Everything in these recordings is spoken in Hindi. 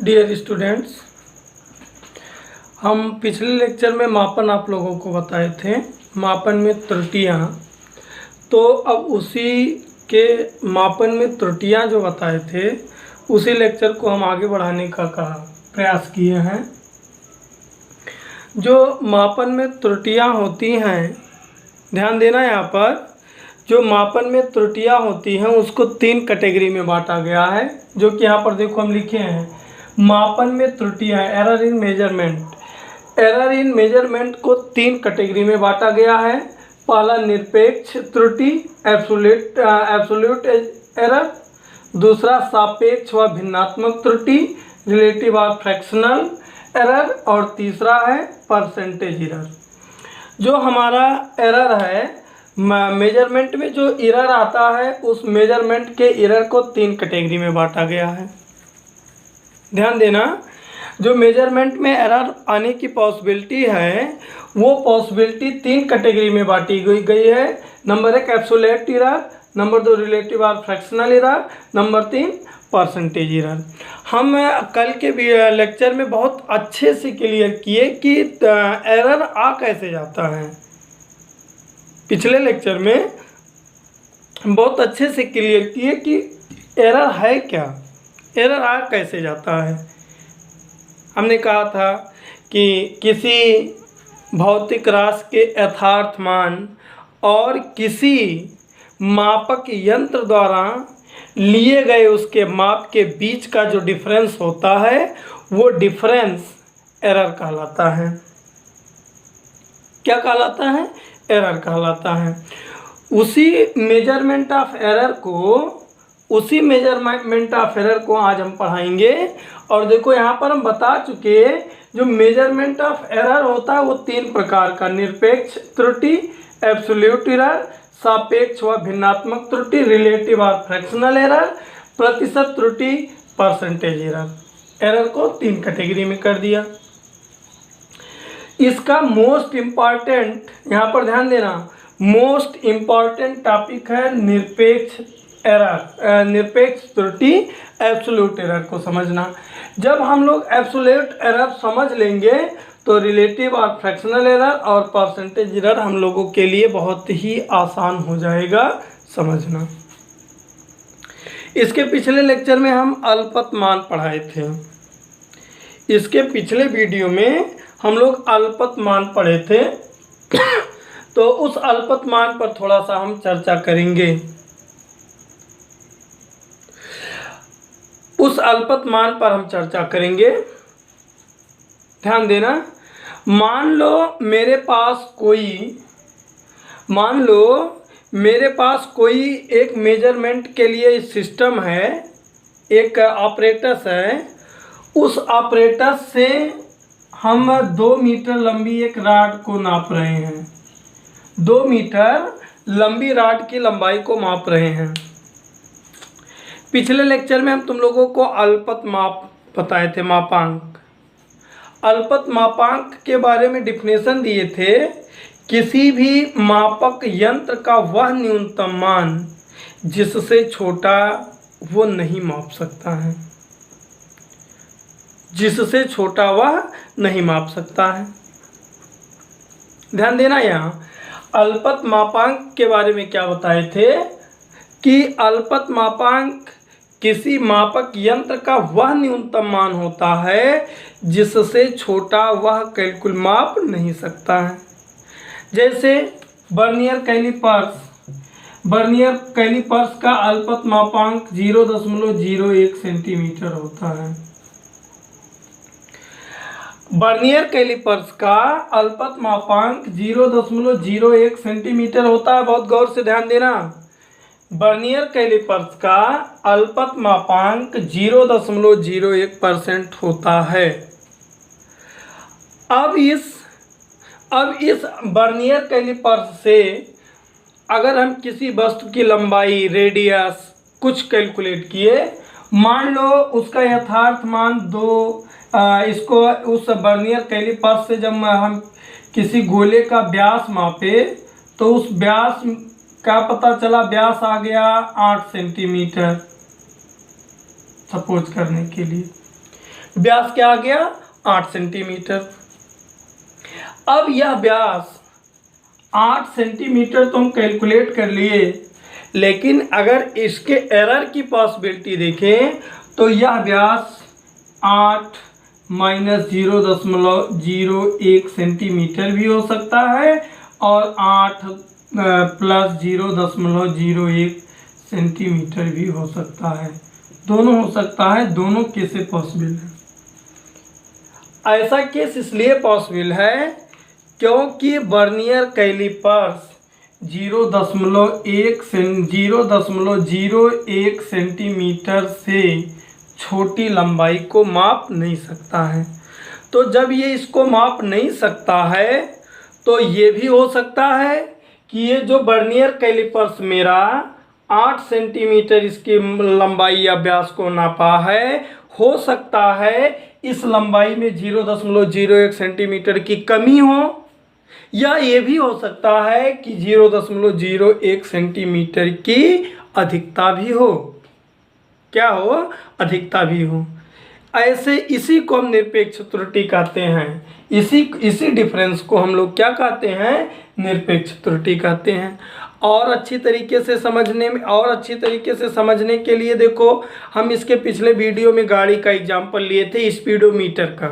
डियर स्टूडेंट्स, हम पिछले लेक्चर में मापन आप लोगों को बताए थे, मापन में त्रुटियां। तो अब उसी के मापन में त्रुटियां जो बताए थे उसी लेक्चर को हम आगे बढ़ाने का प्रयास किए हैं। जो मापन में त्रुटियां होती हैं, ध्यान देना यहाँ पर, जो मापन में त्रुटियां होती हैं उसको 3 कैटेगरी में बांटा गया है। जो कि यहाँ पर देखो हम लिखे हैं, मापन में त्रुटियां, error in measurement. Error in measurement को 3 कैटेगरी में बांटा गया है। पहला निरपेक्ष त्रुटि, एब्सोल्यूट एरर। दूसरा सापेक्ष व भिन्नात्मक त्रुटि, रिलेटिव और फ्रैक्शनल एरर। और तीसरा है परसेंटेज एरर। जो हमारा एरर है, मेजरमेंट में जो एरर आता है उस मेजरमेंट के एरर को 3 कैटेगरी में बांटा गया है। ध्यान देना, जो मेजरमेंट में एरर आने की पॉसिबिलिटी है वो पॉसिबिलिटी 3 कैटेगरी में बांटी गई है। Number 1 absolute error, number 2 relative और fractional error, number 3 percentage error. हम कल के लेक्चर में बहुत अच्छे से क्लियर किए कि एरर आ कैसे जाता है। पिछले लेक्चर में हम बहुत अच्छे से क्लियर किए कि एरर है क्या, एरर आ कैसे जाता है। हमने कहा था कि किसी भौतिक राशि के यथार्थ मान और किसी मापक यंत्र द्वारा लिए गए उसके माप के बीच का जो डिफरेंस होता है वो डिफरेंस एरर कहलाता है। क्या कहलाता है? एरर कहलाता है। उसी मेजरमेंट ऑफ एरर को आज हम पढ़ाएंगे। और देखो यहाँ पर हम बता चुके, जो मेजरमेंट ऑफ एरर होता है वो 3 प्रकार का, निरपेक्ष त्रुटि, एब्सोल्यूट एरर, सापेक्ष व भिन्नात्मक त्रुटि, रिलेटिव और फ्रैक्शनल एरर, प्रतिशत त्रुटि, परसेंटेज एरर। एरर को 3 कैटेगरी में कर दिया। इसका मोस्ट इम्पॉर्टेंट, यहाँ पर ध्यान देना, मोस्ट इम्पॉर्टेंट टॉपिक है निरपेक्ष एरर, निरपेक्ष त्रुटि, एब्सोल्यूट एरर को समझना। जब हम लोग एब्सोल्यूट एरर समझ लेंगे तो रिलेटिव और फ्रैक्शनल एरर और परसेंटेज एरर हम लोगों के लिए बहुत ही आसान हो जाएगा समझना। इसके पिछले लेक्चर में हम अल्पतमान पढ़ाए थे। इसके पिछले वीडियो में हम लोग अल्पतमान पढ़े थे तो उस अल्पतमान पर थोड़ा सा हम चर्चा करेंगे। उस अल्पतमान पर हम चर्चा करेंगे। ध्यान देना, मान लो मेरे पास कोई एक मेजरमेंट के लिए सिस्टम है, एक ऑपरेटस है। उस ऑपरेटस से हम 2 मीटर लंबी एक रॉड को नाप रहे हैं। 2 मीटर लंबी रॉड की लंबाई को माप रहे हैं। पिछले लेक्चर में हम तुम लोगों को अल्पत माप बताए थे, मापांक। अल्पत मापांक के बारे में डिफिनेशन दिए थे, किसी भी मापक यंत्र का वह न्यूनतम मान जिससे छोटा वो नहीं माप सकता है, जिससे छोटा वह नहीं माप सकता है। ध्यान देना, यहाँ अल्पत मापांक के बारे में क्या बताए थे कि अल्पत मापांक किसी मापक यंत्र का वह न्यूनतम मान होता है जिससे छोटा वह कैलकुल माप नहीं सकता है। जैसे वर्नियर कैलिपर्स का अल्पत मापांक 0.01 सेंटीमीटर होता है। वर्नियर कैलिपर्स का अल्पत मापांक 0.01 सेंटीमीटर होता है। बहुत गौर से ध्यान देना, वर्नियर कैलिपर्स का अल्पत मापांक 0.01% होता है। अब इस वर्नियर कैलिपर्स से अगर हम किसी वस्तु की लंबाई, रेडियस कुछ कैलकुलेट किए, मान लो उसका यथार्थ मान 2, इसको उस वर्नियर कैलिपर्स से जब हम किसी गोले का व्यास मापे तो उस व्यास का पता चला, व्यास आ गया 8 सेंटीमीटर सपोज करने के लिए। व्यास क्या आ गया 8 सेंटीमीटर। अब यह व्यास 8 सेंटीमीटर तो हम कैलकुलेट कर लिए, लेकिन अगर इसके एरर की पॉसिबिलिटी देखें तो यह व्यास 8 माइनस 0.01 सेंटीमीटर भी हो सकता है और 8 प्लस 0.01 सेंटीमीटर भी हो सकता है। दोनों हो सकता है, दोनों केसेस पॉसिबल है। ऐसा केस इसलिए पॉसिबल है क्योंकि वर्नियर कैलिपर्स 0.01 सेंटीमीटर से छोटी लंबाई को माप नहीं सकता है। तो जब ये इसको माप नहीं सकता है तो ये भी हो सकता है कि ये जो वर्नियर कैलिपर्स मेरा 8 सेंटीमीटर इसकी लंबाई या व्यास को नापा है, हो सकता है इस लंबाई में 0.01 सेंटीमीटर की कमी हो, या ये भी हो सकता है कि 0.01 सेंटीमीटर की अधिकता भी हो। क्या हो? अधिकता भी हो। ऐसे इसी को हम निरपेक्ष त्रुटि कहते हैं। इसी डिफरेंस को हम लोग क्या कहते हैं? निरपेक्ष त्रुटि कहते हैं। और अच्छी तरीके से समझने के लिए देखो, हम इसके पिछले वीडियो में गाड़ी का एग्जाम्पल लिए थे, स्पीडोमीटर का।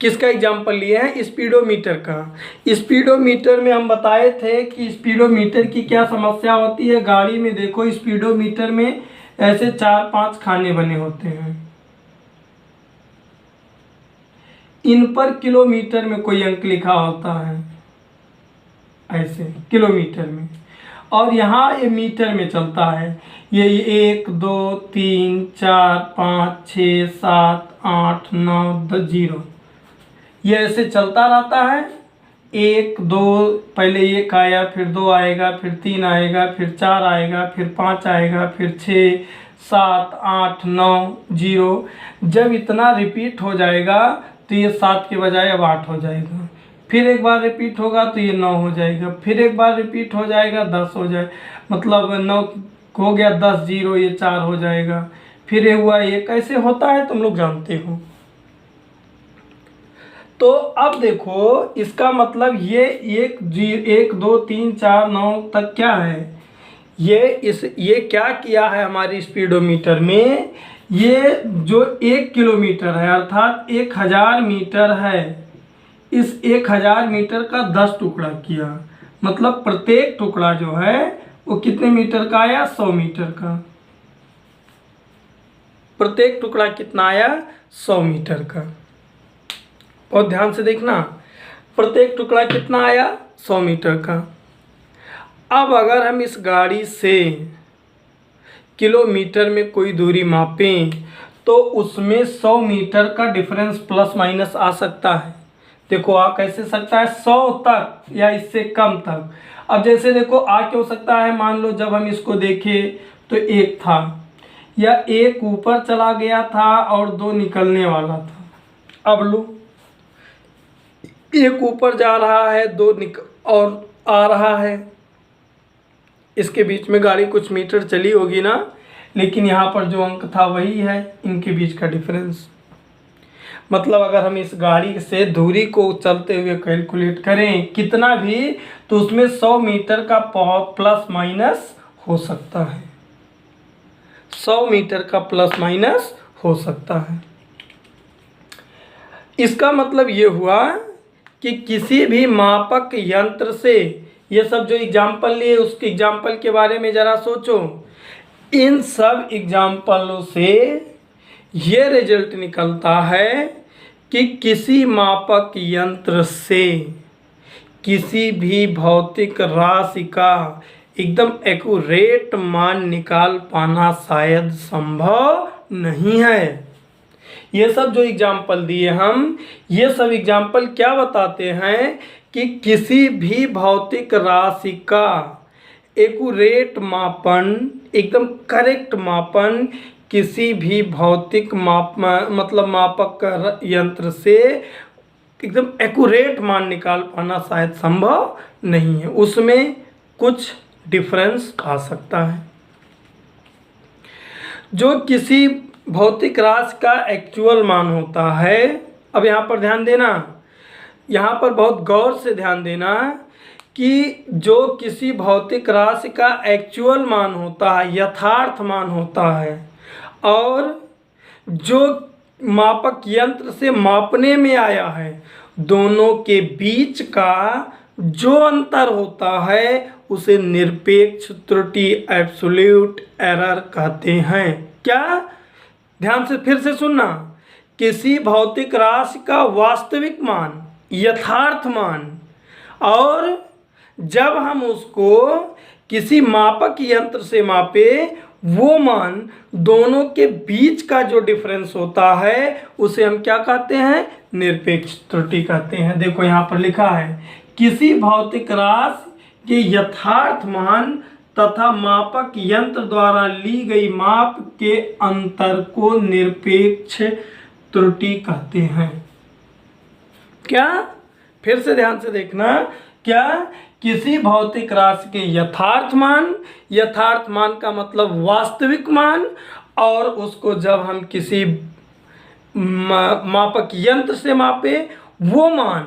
किसका एग्जाम्पल लिए हैं? स्पीडोमीटर का। स्पीडोमीटर में हम बताए थे कि स्पीडोमीटर की क्या समस्या होती है। गाड़ी में देखो, स्पीडोमीटर में ऐसे 4-5 खाने बने होते हैं, इन पर किलोमीटर में कोई अंक लिखा होता है, ऐसे किलोमीटर में, और यहाँ ये मीटर में चलता है। ये 1 2 3 4 5 6 7 8 9 10 0, ये ऐसे चलता रहता है। 1 2 पहले 1 आया, फिर 2 आएगा, फिर 3 आएगा, फिर 4 आएगा, फिर 5 आएगा, फिर 6 7 8 9 0। जब इतना रिपीट हो जाएगा तो ये 7 के बजाय अब 8 हो जाएगा। फिर एक बार रिपीट होगा तो ये 9 हो जाएगा। फिर एक बार रिपीट हो जाएगा 10 हो जाए, मतलब 9 हो गया 10 0, ये 4 हो जाएगा। फिर ये हुआ, ये कैसे होता है तुम लोग जानते हो। तो अब देखो, इसका मतलब ये 1 2 3 4 9 तक क्या है, ये क्या किया है हमारी स्पीडोमीटर में, ये जो 1 किलोमीटर है अर्थात 1000 मीटर है, इस 1000 मीटर का 10 टुकड़ा किया। मतलब प्रत्येक टुकड़ा जो है वो कितने मीटर का आया? 100 मीटर का। प्रत्येक टुकड़ा कितना आया? 100 मीटर का। और ध्यान से देखना, प्रत्येक टुकड़ा कितना आया? 100 मीटर का। अब अगर हम इस गाड़ी से किलोमीटर में कोई दूरी मापें तो उसमें 100 मीटर का डिफरेंस प्लस माइनस आ सकता है। देखो, आ कैसे सकता है? 100 तक या इससे कम तक। अब जैसे देखो, आ क्या हो सकता है? मान लो जब हम इसको देखें तो 1 था, या 1 ऊपर चला गया था और 2 निकलने वाला था। अब लो, 1 ऊपर जा रहा है, 2 और आ रहा है, इसके बीच में गाड़ी कुछ मीटर चली होगी ना, लेकिन यहाँ पर जो अंक था वही है इनके बीच का डिफरेंस। मतलब अगर हम इस गाड़ी से दूरी को चलते हुए कैलकुलेट करें कितना भी, तो उसमें 100 मीटर का प्लस माइनस हो सकता है। 100 मीटर का प्लस माइनस हो सकता है। इसका मतलब ये हुआ कि किसी भी मापक यंत्र से, ये सब जो एग्जाम्पल लिए उसके एग्जाम्पल के बारे में ज़रा सोचो, इन सब एग्जाम्पलों से ये रिजल्ट निकलता है कि किसी मापक यंत्र से किसी भी भौतिक राशि का एकदम एक्यूरेट मान निकाल पाना शायद संभव नहीं है। ये सब जो एग्जाम्पल दिए हम, ये सब एग्जाम्पल क्या बताते हैं कि किसी भी भौतिक राशि का एक्यूरेट मापन, एकदम करेक्ट मापन किसी भी भौतिक मापक यंत्र से एकदम एक्यूरेट मान निकाल पाना शायद संभव नहीं है। उसमें कुछ डिफरेंस आ सकता है। जो किसी भौतिक राशि का एक्चुअल मान होता है। अब यहाँ पर ध्यान देना, यहाँ पर बहुत गौर से ध्यान देना कि जो किसी भौतिक राशि का एक्चुअल मान होता है, यथार्थ मान होता है, और जो मापक यंत्र से मापने में आया है, दोनों के बीच का जो अंतर होता है उसे निरपेक्ष त्रुटि, एब्सोल्यूट एरर कहते हैं। क्या? ध्यान से फिर से सुनना। किसी भौतिक राशि का वास्तविक मान, यथार्थ मान, और जब हम उसको किसी मापक यंत्र से मापे, वो मान दोनों के बीच का जो डिफरेंस होता है उसे हम क्या कहते हैं? निरपेक्ष त्रुटि कहते हैं। देखो यहाँ पर लिखा है, किसी भौतिक राशि के यथार्थ मान तथा मापक यंत्र द्वारा ली गई माप के अंतर को निरपेक्ष त्रुटि कहते हैं। क्या? फिर से ध्यान से देखना। क्या? किसी भौतिक राशि के यथार्थ मान का मतलब वास्तविक मान, और उसको जब हम किसी मापक यंत्र से मापे, वो मान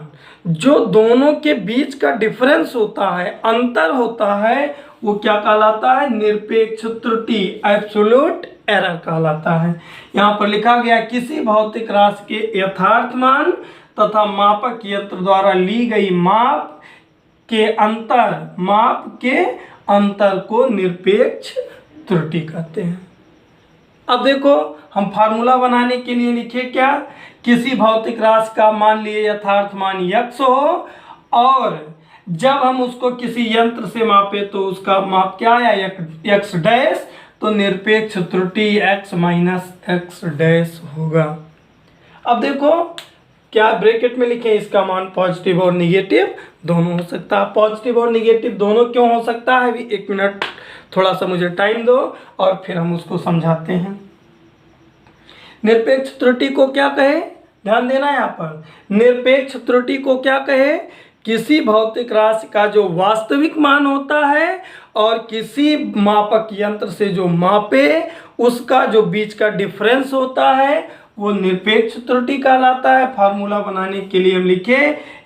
जो दोनों के बीच का डिफरेंस होता है, अंतर होता है, वो क्या कहलाता है? निरपेक्ष त्रुटि, एब्सोल्यूट एरर कहलाता है। यहाँ पर लिखा गया, किसी भौतिक राशि के यथार्थ मान तथा मापक यंत्र द्वारा ली गई माप के अंतर को निरपेक्ष त्रुटि कहते हैं। अब देखो, हम फार्मूला बनाने के लिए लिखे क्या? किसी भौतिक राशि का मान लिए यथार्थ मान x हो, और जब हम उसको किसी यंत्र से मापे तो उसका माप क्या आया? x डैश, तो निरपेक्ष त्रुटि x माइनस x डैश होगा। अब देखो, क्या ब्रैकेट में लिखे? इसका मान पॉजिटिव और निगेटिव दोनों हो सकता है। पॉजिटिव और निगेटिव दोनों क्यों हो सकता है? अभी 1 मिनट थोड़ा सा मुझे टाइम दो और फिर हम उसको समझाते हैं। निरपेक्ष त्रुटि को क्या कहे? ध्यान देना यहाँ पर। निरपेक्ष त्रुटि को क्या कहे? किसी भौतिक राशि का जो वास्तविक मान होता है और किसी मापक यंत्र से जो मापे, उसका जो बीच का डिफरेंस होता है, वो निरपेक्ष त्रुटि कहलाता है। फार्मूला बनाने के लिए हम लिखे,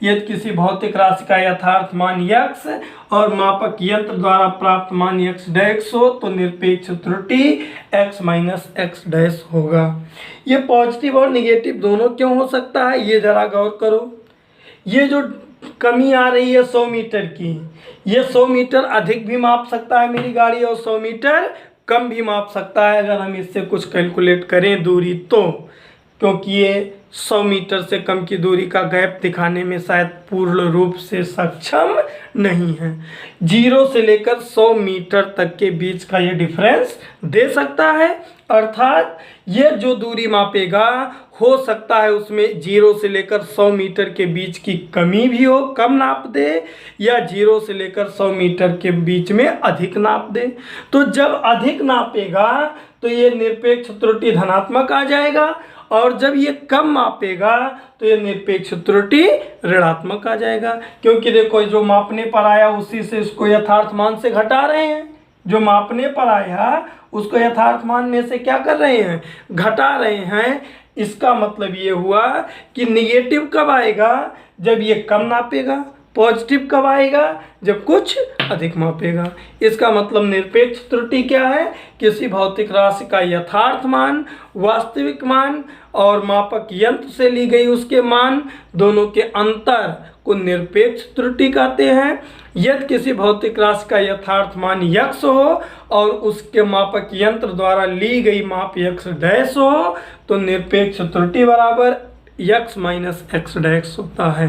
यदि किसी भौतिक राशि का यथार्थ मान x और मापक यंत्र द्वारा प्राप्त मान x डैश हो, तो निरपेक्ष त्रुटि x माइनस x डैश होगा। ये पॉजिटिव और निगेटिव दोनों क्यों हो सकता है, ये जरा गौर करो। ये जो कमी आ रही है 100 मीटर की, ये 100 मीटर अधिक भी माप सकता है मेरी गाड़ी, और 100 मीटर कम भी माप सकता है अगर हम इससे कुछ कैलकुलेट करें दूरी तो, क्योंकि ये 100 मीटर से कम की दूरी का गैप दिखाने में शायद पूर्ण रूप से सक्षम नहीं है। 0 से लेकर 100 मीटर तक के बीच का ये डिफरेंस दे सकता है, अर्थात ये जो दूरी मापेगा हो सकता है उसमें 0 से लेकर 100 मीटर के बीच की कमी भी हो, कम नाप दे, या 0 से लेकर 100 मीटर के बीच में अधिक नाप दे। तो जब अधिक नापेगा तो ये निरपेक्ष त्रुटि धनात्मक आ जाएगा, और जब ये कम मापेगा तो ये निरपेक्ष त्रुटि ऋणात्मक आ जाएगा। क्योंकि देखो, जो मापने पर आया उसी से इसको यथार्थ मान से घटा रहे हैं। जो मापने पर आया उसको यथार्थ मान में से क्या कर रहे हैं? घटा रहे हैं। इसका मतलब ये हुआ कि निगेटिव कब आएगा? जब ये कम नापेगा। पॉजिटिव कब आएगा? जब कुछ अधिक मापेगा। इसका मतलब निरपेक्ष त्रुटि क्या है? किसी भौतिक राशि का यथार्थ मान, वास्तविक मान और मापक यंत्र से ली गई उसके मान, दोनों के अंतर को निरपेक्ष त्रुटि कहते हैं। यदि किसी भौतिक राशि का यथार्थ मान x हो और उसके मापक यंत्र द्वारा ली गई माप x डैश हो, तो निरपेक्ष त्रुटि बराबर x माइनस x डैश होता है।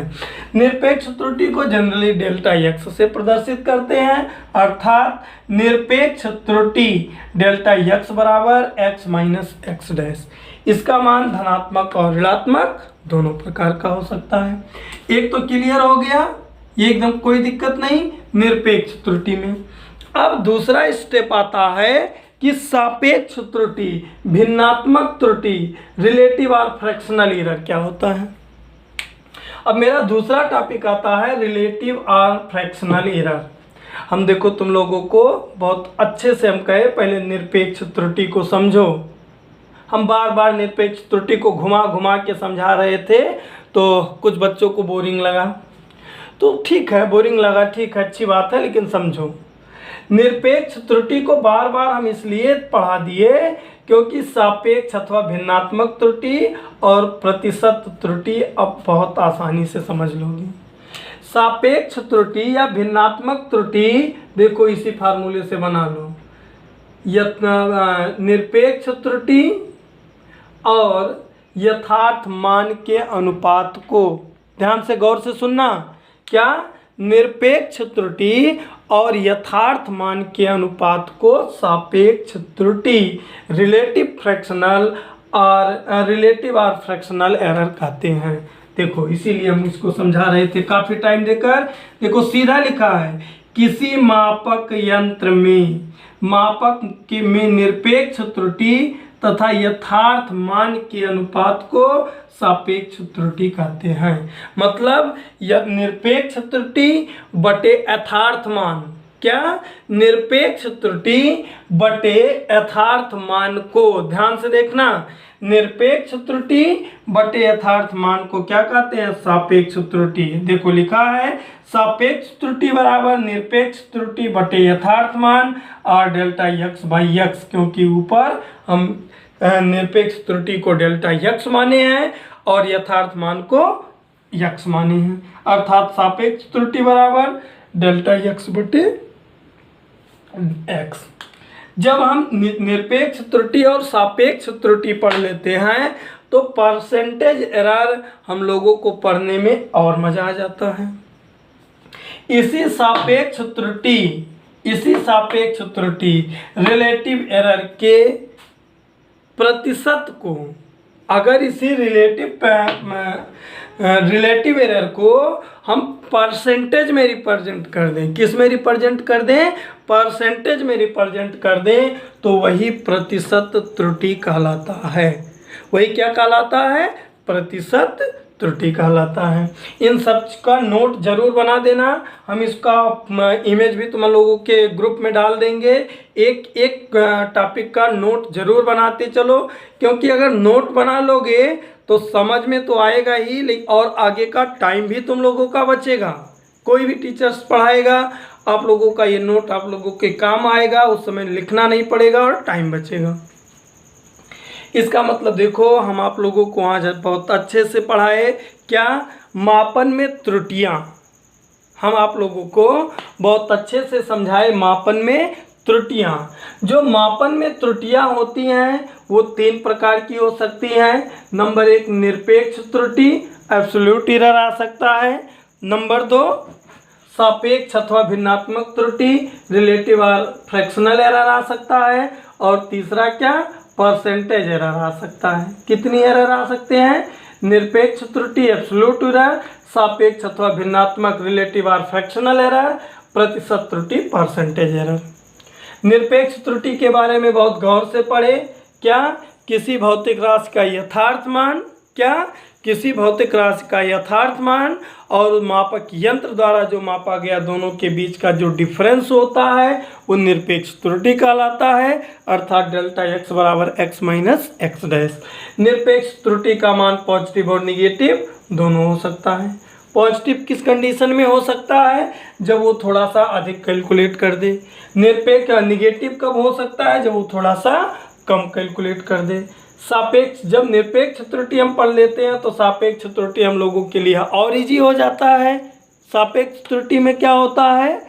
निरपेक्ष त्रुटि को जनरली डेल्टा x से प्रदर्शित करते हैं, अर्थात निरपेक्ष त्रुटि डेल्टा x बराबर x माइनस x डैश। इसका मान धनात्मक और ऋणात्मक दोनों प्रकार का हो सकता है। एक तो क्लियर हो गया, ये एकदम कोई दिक्कत नहीं निरपेक्ष त्रुटि में। अब दूसरा स्टेप आता है कि सापेक्ष त्रुटि, भिन्नात्मक त्रुटि, रिलेटिव और फ्रैक्शनल एरर क्या होता है। अब मेरा दूसरा टॉपिक आता है रिलेटिव और फ्रैक्शनल एरर। हम देखो, तुम लोगों को बहुत अच्छे से हम कहे पहले निरपेक्ष त्रुटि को समझो। हम बार बार निरपेक्ष त्रुटि को घुमा घुमा के समझा रहे थे, तो कुछ बच्चों को बोरिंग लगा। तो ठीक है, बोरिंग लगा, ठीक है, अच्छी बात है, लेकिन समझो निरपेक्ष त्रुटि को बार बार हम इसलिए पढ़ा दिए क्योंकि सापेक्ष अथवा भिन्नात्मक त्रुटि और प्रतिशत त्रुटि अब बहुत आसानी से समझ लोगे। सापेक्ष त्रुटि या भिन्नात्मक त्रुटि देखो इसी फार्मूले से बना लो, निरपेक्ष त्रुटि और यथार्थ मान के अनुपात को, ध्यान से गौर से सुनना, क्या निरपेक्ष त्रुटि और यथार्थ मान के अनुपात को सापेक्ष त्रुटि, रिलेटिव फ्रैक्शनल और फ्रैक्शनल एरर कहते हैं। देखो इसीलिए हम इसको समझा रहे थे काफ़ी टाइम देकर। देखो सीधा लिखा है, किसी मापक यंत्र में में निरपेक्ष त्रुटि तथा यथार्थ मान के अनुपात को सापेक्ष त्रुटि कहते हैं। मतलब निरपेक्ष त्रुटि बटे यथार्थ मान, क्या निरपेक्ष त्रुटि बटे यथार्थ मान को, ध्यान से देखना, निरपेक्ष त्रुटि बटे यथार्थ मान को क्या कहते हैं, सापेक्ष त्रुटि। देखो लिखा है सापेक्ष त्रुटि बराबर निरपेक्ष त्रुटि बटे यथार्थ मान और डेल्टा यक्स बाई यक्स, क्योंकि ऊपर हम निरपेक्ष त्रुटि को डेल्टा यक्स माने हैं और यथार्थ मान को यक्स माने हैं, अर्थात सापेक्ष त्रुटि बराबर डेल्टा यक्स बटे एक्स। जब हम निरपेक्ष त्रुटि और सापेक्ष त्रुटि पढ़ लेते हैं तो परसेंटेज एरर हम लोगों को पढ़ने में और मजा आ जाता है। इसी सापेक्ष त्रुटि रिलेटिव एरर के प्रतिशत को, अगर इसी रिलेटिव एरर को हम परसेंटेज में रिप्रेजेंट कर दें, किस में रिप्रेजेंट कर दें, परसेंटेज में रिप्रेजेंट कर दें, तो वही प्रतिशत त्रुटि कहलाता है। वही क्या कहलाता है, प्रतिशत त्रुटि कहलाता है। इन सब का नोट जरूर बना देना, हम इसका इमेज भी तुम लोगों के ग्रुप में डाल देंगे। एक एक टॉपिक का नोट जरूर बनाते चलो, क्योंकि अगर नोट बना लोगे तो समझ में तो आएगा ही, लेकिन और आगे का टाइम भी तुम लोगों का बचेगा। कोई भी टीचर्स पढ़ाएगा, आप लोगों का ये नोट आप लोगों के काम आएगा, उस समय लिखना नहीं पड़ेगा और टाइम बचेगा। इसका मतलब देखो हम आप लोगों को आज बहुत अच्छे से पढ़ाए, क्या मापन में त्रुटियां, हम आप लोगों को बहुत अच्छे से समझाए मापन में त्रुटियां। जो मापन में त्रुटियां होती हैं वो 3 प्रकार की हो सकती हैं। नंबर 1 निरपेक्ष त्रुटि, एब्सोल्यूट एरर आ सकता है। नंबर 2 सापेक्ष अथवा भिन्नात्मक त्रुटि, रिलेटिव और फ्रैक्शनल एरर आ सकता है। और तीसरा क्या, परसेंटेज एरर आ सकता है। कितनी एरर आ सकते हैं, निरपेक्ष त्रुटि एब्सोल्यूट एरर, सापेक्ष अथवा भिन्नात्मक रिलेटिव और फ्रैक्शनल एरर, प्रतिशत त्रुटि परसेंटेज एरर। निरपेक्ष त्रुटि के बारे में बहुत गौर से पढ़े, क्या किसी भौतिक राशि का यथार्थ मान, क्या किसी भौतिक राशि का यथार्थ मान और मापक यंत्र द्वारा जो मापा गया दोनों के बीच का जो डिफरेंस होता है वो निरपेक्ष त्रुटि कहलाता है, अर्थात डेल्टा एक्स बराबर एक्स माइनस एक्स डैश। निरपेक्ष त्रुटि का मान पॉजिटिव और निगेटिव दोनों हो सकता है। पॉजिटिव किस कंडीशन में हो सकता है, जब वो थोड़ा सा अधिक कैलकुलेट कर दे। निगेटिव कब हो सकता है, जब वो थोड़ा सा कम कैलकुलेट कर दे। सापेक्ष, जब निरपेक्ष त्रुटि हम पढ़ लेते हैं तो सापेक्ष त्रुटि हम लोगों के लिए और इजी हो जाता है। सापेक्ष त्रुटि में क्या होता है,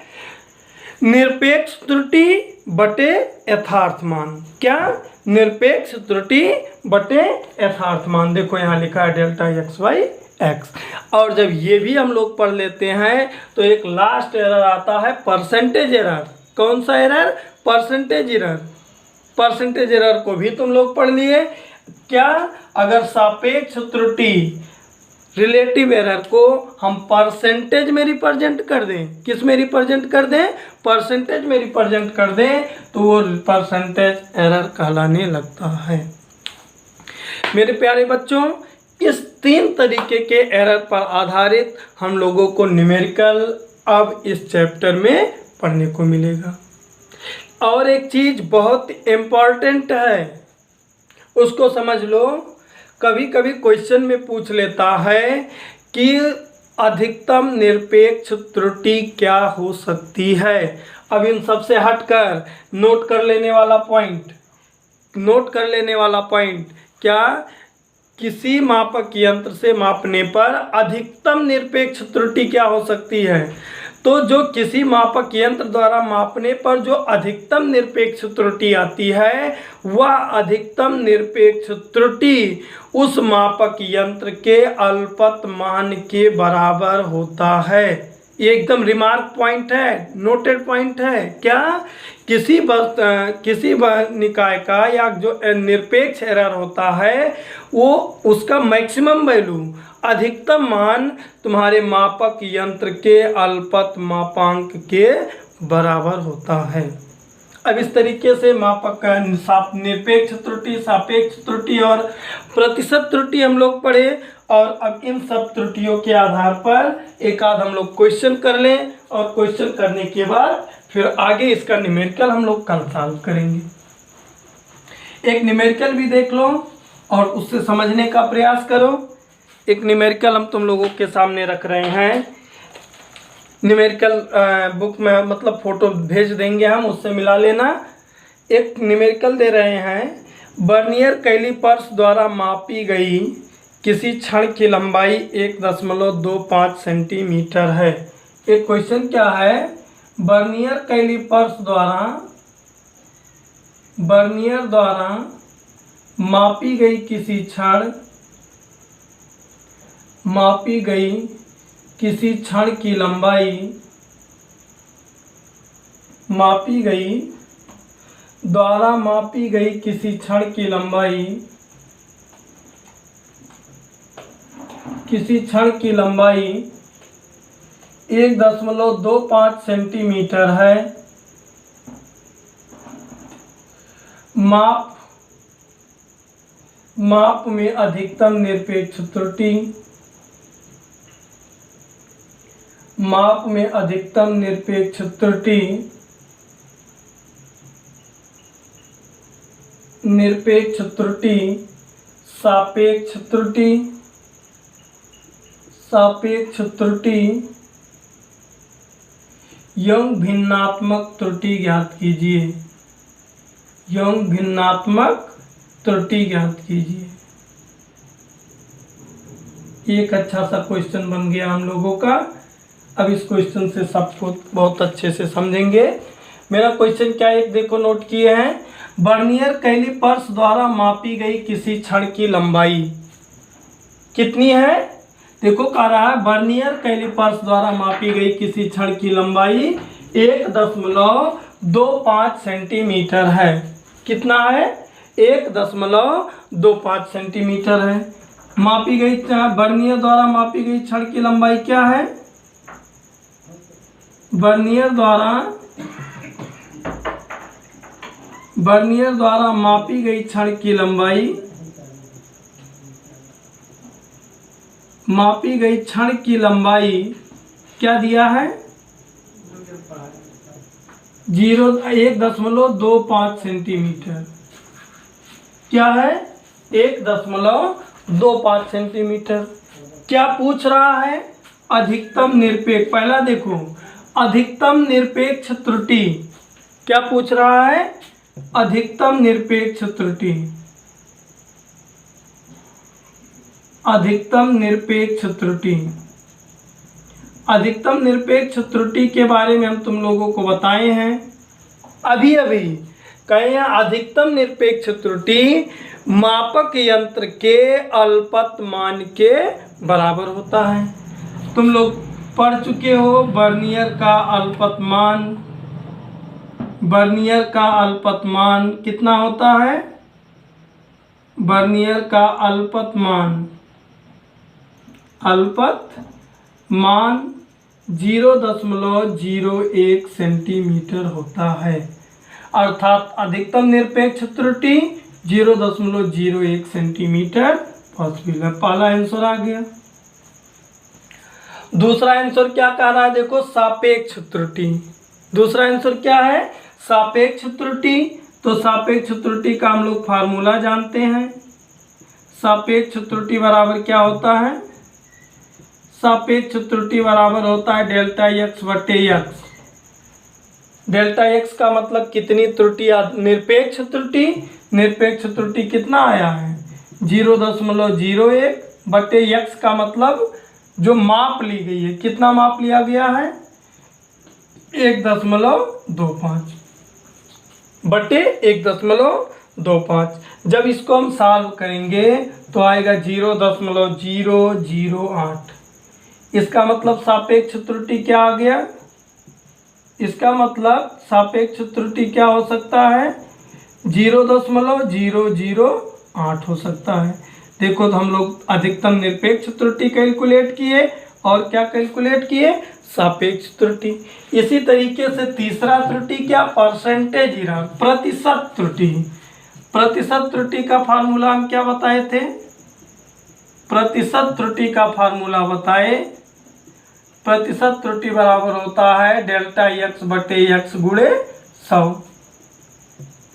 निरपेक्ष त्रुटि बटे यथार्थ मान, क्या निरपेक्ष त्रुटि बटे यथार्थ मान। देखो यहाँ लिखा है डेल्टा एक्स बाई एक्स। और जब ये भी हम लोग पढ़ लेते हैं तो एक लास्ट एरर आता है परसेंटेज एरर। कौन सा error, percentage error. Percentage error को भी तुम लोग पढ़ लिए। क्या, अगर सापेक्ष त्रुटि रिलेटिव एरर को हम परसेंटेज में रिप्रेजेंट कर दें, किस में रिप्रेजेंट कर दें, परसेंटेज में रिप्रेजेंट कर दें, तो वो परसेंटेज एरर कहलाने लगता है। मेरे प्यारे बच्चों, इस 3 तरीके के एरर पर आधारित हम लोगों को न्यूमेरिकल अब इस चैप्टर में पढ़ने को मिलेगा। और एक चीज़ बहुत इम्पॉर्टेंट है, उसको समझ लो। कभी कभी क्वेश्चन में पूछ लेता है कि अधिकतम निरपेक्ष त्रुटि क्या हो सकती है। अब इन सब से हटकर नोट कर लेने वाला पॉइंट क्या, किसी मापक यंत्र से मापने पर अधिकतम निरपेक्ष त्रुटि क्या हो सकती है। तो जो किसी मापक यंत्र द्वारा मापने पर जो अधिकतम निरपेक्ष त्रुटि आती है, वह अधिकतम निरपेक्ष त्रुटि उस मापक यंत्र के अल्पत मान के बराबर होता है। ये एकदम रिमार्क पॉइंट है, नोटेड पॉइंट है। क्या, किसी निकाय का या जो निरपेक्ष एरर होता है वो उसका मैक्सिमम वैल्यू, अधिकतम मान तुम्हारे मापक यंत्र के अल्पत मापांक के बराबर होता है। अब इस तरीके से मापक का निरपेक्ष त्रुटि, सापेक्ष त्रुटि और प्रतिशत त्रुटि हम लोग पढ़े। और अब इन सब त्रुटियों के आधार पर एक आध हम लोग क्वेश्चन कर लें, और क्वेश्चन करने के बाद फिर आगे इसका न्यूमेरिकल हम लोग कल सॉल्व करेंगे। एक न्यूमेरिकल भी देख लो और उससे समझने का प्रयास करो। एक न्यूमेरिकल हम तुम लोगों के सामने रख रहे हैं। न्यूमेरिकल बुक में मतलब फ़ोटो भेज देंगे हम, उससे मिला लेना। एक न्यूमेरिकल दे रहे हैं, बर्नियर कैलिपर्स द्वारा मापी गई किसी छड़ की लंबाई 1.25 सेंटीमीटर है। एक क्वेश्चन क्या है, बर्नियर कैलिपर्स द्वारा मापी गई किसी छड़ की लंबाई किसी छड़ की लंबाई 1.25 सेंटीमीटर है। माप में अधिकतम निरपेक्ष त्रुटि, सापेक्ष त्रुटि एवं भिन्नात्मक त्रुटि ज्ञात कीजिए। एक अच्छा सा क्वेश्चन बन गया हम लोगों का। अब इस क्वेश्चन से सबको बहुत अच्छे से समझेंगे। मेरा क्वेश्चन क्या, एक देखो नोट किए हैं, बर्नियर कैलिपर्स द्वारा मापी गई किसी छड़ की लंबाई कितनी है। देखो कह रहा है बर्नियर कैलिपर्स द्वारा मापी गई किसी छड़ की लंबाई 1.25 सेंटीमीटर है। कितना है, 1.25 सेंटीमीटर है। मापी गई बर्नियर द्वारा मापी गई छड़ की लंबाई क्या है, बर्नियर द्वारा मापी गई छड़ की लंबाई क्या दिया है, 1.25 सेंटीमीटर। क्या है, 1.25 सेंटीमीटर। क्या पूछ रहा है, अधिकतम निरपेक्ष। पहला देखो अधिकतम निरपेक्ष त्रुटि क्या पूछ रहा है, अधिकतम निरपेक्ष त्रुटि। अधिकतम निरपेक्ष त्रुटि के बारे में हम तुम लोगों को बताए हैं अभी कहे अधिकतम निरपेक्ष त्रुटि मापक यंत्र के अल्पत मान के बराबर होता है। तुम लोग पढ़ चुके हो बर्नियर का अल्पत मान कितना होता है, बर्नियर का अल्पत मान 0.01 सेंटीमीटर होता है। अर्थात अधिकतम निरपेक्ष त्रुटि 0.01 सेंटीमीटर पॉसिबल है। पहला आंसर आ गया। दूसरा आंसर क्या कह रहा है, देखो सापेक्ष त्रुटि। दूसरा आंसर क्या है, सापेक्ष त्रुटि। तो सापेक्ष त्रुटि का हम लोग फार्मूला जानते हैं। सापेक्ष त्रुटि बराबर क्या होता है? सापेक्ष त्रुटि बराबर होता है डेल्टा एक्स बटे एक्स। डेल्टा एक्स का मतलब कितनी त्रुटि? निरपेक्ष त्रुटि। निरपेक्ष त्रुटि कितना आया है? 0.01 बटे एक्स का मतलब जो माप ली गई है, कितना माप लिया गया है? 1.25 बटे 1.25। जब इसको हम सॉल्व करेंगे तो आएगा 0.008। इसका मतलब सापेक्ष त्रुटि क्या आ गया? इसका मतलब सापेक्ष त्रुटि क्या हो सकता है? 0.008 हो सकता है। देखो तो हम लोग अधिकतम निरपेक्ष त्रुटि कैलकुलेट किए और क्या कैलकुलेट किए? सापेक्ष त्रुटि। इसी तरीके से तीसरा त्रुटि क्या? परसेंटेज एरर, प्रतिशत त्रुटि। प्रतिशत त्रुटि का फार्मूला हम क्या बताए थे? प्रतिशत त्रुटि का फार्मूला बताए। प्रतिशत त्रुटि बराबर होता है डेल्टा एक्स बटे एक्स गुणे 100।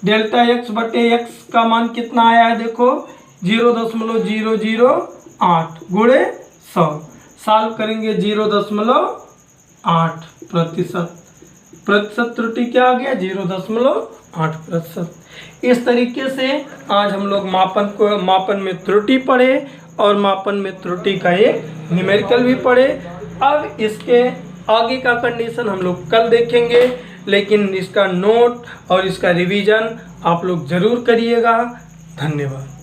डेल्टा एक्स बटे एक्स का मान कितना आया है? देखो 0.008 गुणे 100। सॉल्व करेंगे 0.8 प्रतिशत। प्रतिशत त्रुटि क्या आ गया? 0.8%। इस तरीके से आज हम लोग मापन में त्रुटि पढ़े और मापन में त्रुटि का एक न्यूमेरिकल भी पढ़े। अब इसके आगे का कंडीशन हम लोग कल देखेंगे, लेकिन इसका नोट और इसका रिवीजन आप लोग जरूर करिएगा। धन्यवाद।